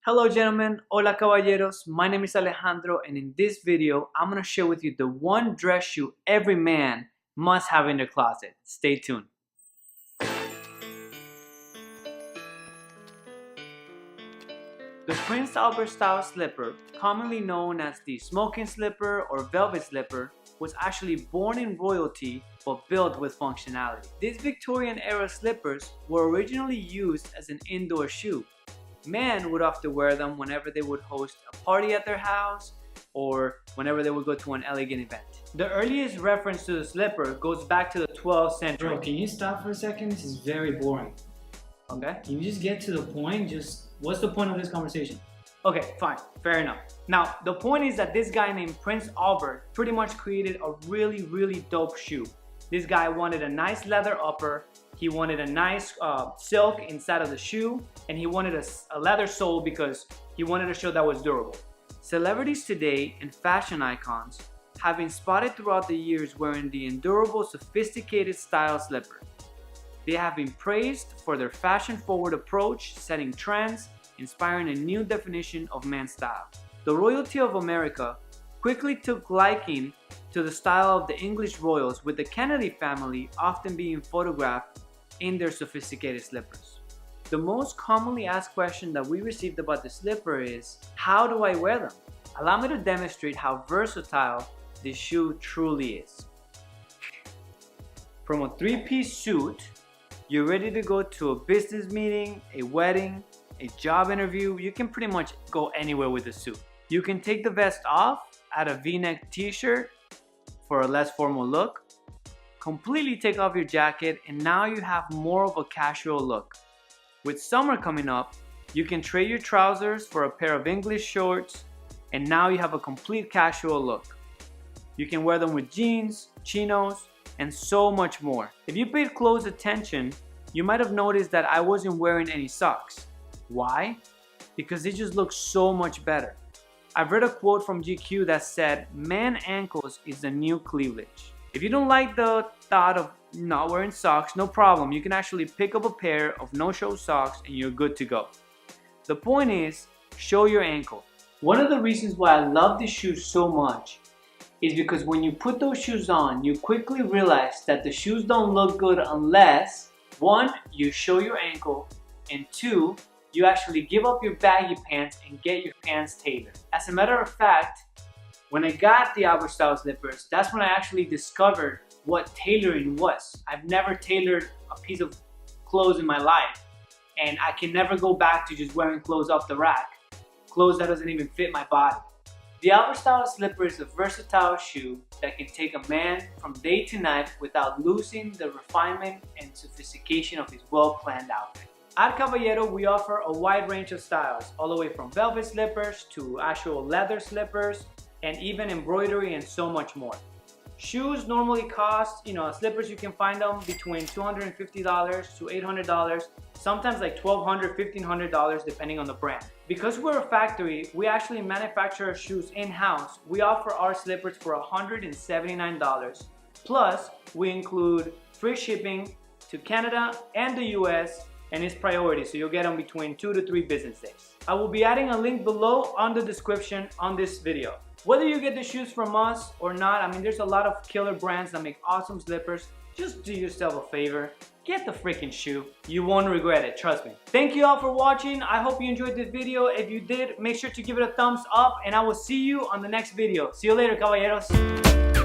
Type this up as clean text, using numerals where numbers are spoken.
Hello gentlemen, hola caballeros, my name is Alejandro and in this video I'm going to share with you the one dress shoe every man must have in their closet. Stay tuned. The Prince Albert style slipper, commonly known as the smoking slipper or velvet slipper, was actually born in royalty but built with functionality. These Victorian era slippers were originally used as an indoor shoe. Men would often wear them whenever they would host a party at their house or whenever they would go to an elegant event. The earliest reference to the slipper goes back to the 12th century. Bro, can you stop for a second? This is very boring. Okay. Can you just get to the point? What's the point of this conversation? Okay, fine, fair enough. Now, the point is that this guy named Prince Albert pretty much created a really dope shoe. This guy wanted a nice leather upper, he wanted a nice silk inside of the shoe, and he wanted a leather sole because he wanted to show that was durable. Celebrities today and fashion icons have been spotted throughout the years wearing the endurable, sophisticated style slipper. They have been praised for their fashion-forward approach, setting trends, inspiring a new definition of man's style. The royalty of America quickly took liking to the style of the English royals, with the Kennedy family often being photographed in their sophisticated slippers. The most commonly asked question that we received about the slipper is, how do I wear them? Allow me to demonstrate how versatile this shoe truly is. From a three-piece suit, you're ready to go to a business meeting, a wedding, a job interview, you can pretty much go anywhere with the suit. You can take the vest off, add a v-neck t-shirt for a less formal look, completely take off your jacket, and now you have more of a casual look. With summer coming up, you can trade your trousers for a pair of English shorts, and now you have a complete casual look. You can wear them with jeans, chinos, and so much more. If you paid close attention, you might have noticed that I wasn't wearing any socks. Why? Because they just look so much better. I've read a quote from GQ that said, "Man ankles is the new cleavage." If you don't like the thought of not wearing socks, no problem. You can actually pick up a pair of no-show socks and you're good to go. The point is, show your ankle. One of the reasons why I love these shoes so much is because when you put those shoes on, you quickly realize that the shoes don't look good unless, one, you show your ankle, and two, you actually give up your baggy pants and get your pants tailored. As a matter of fact, when I got the Albert style slippers, that's when I actually discovered what tailoring was. I've never tailored a piece of clothes in my life, and I can never go back to just wearing clothes off the rack, clothes that doesn't even fit my body. The Albert style slipper is a versatile shoe that can take a man from day to night without losing the refinement and sophistication of his well-planned outfit. At Caballero, we offer a wide range of styles, all the way from velvet slippers to actual leather slippers, and even embroidery and so much more. Shoes normally cost, slippers you can find them between $250 to $800, sometimes like $1,200, $1,500 depending on the brand. Because we're a factory, we actually manufacture our shoes in-house. We offer our slippers for $179. Plus, we include free shipping to Canada and the US, and it's priority, so you'll get them between 2 to 3 business days. I will be adding a link below on the description on this video. Whether you get the shoes from us or not, there's a lot of killer brands that make awesome slippers. Just do yourself a favor, get the freaking shoe. You won't regret it, trust me. Thank you all for watching. I hope you enjoyed this video. If you did, make sure to give it a thumbs up, and I will see you on the next video. See you later, caballeros.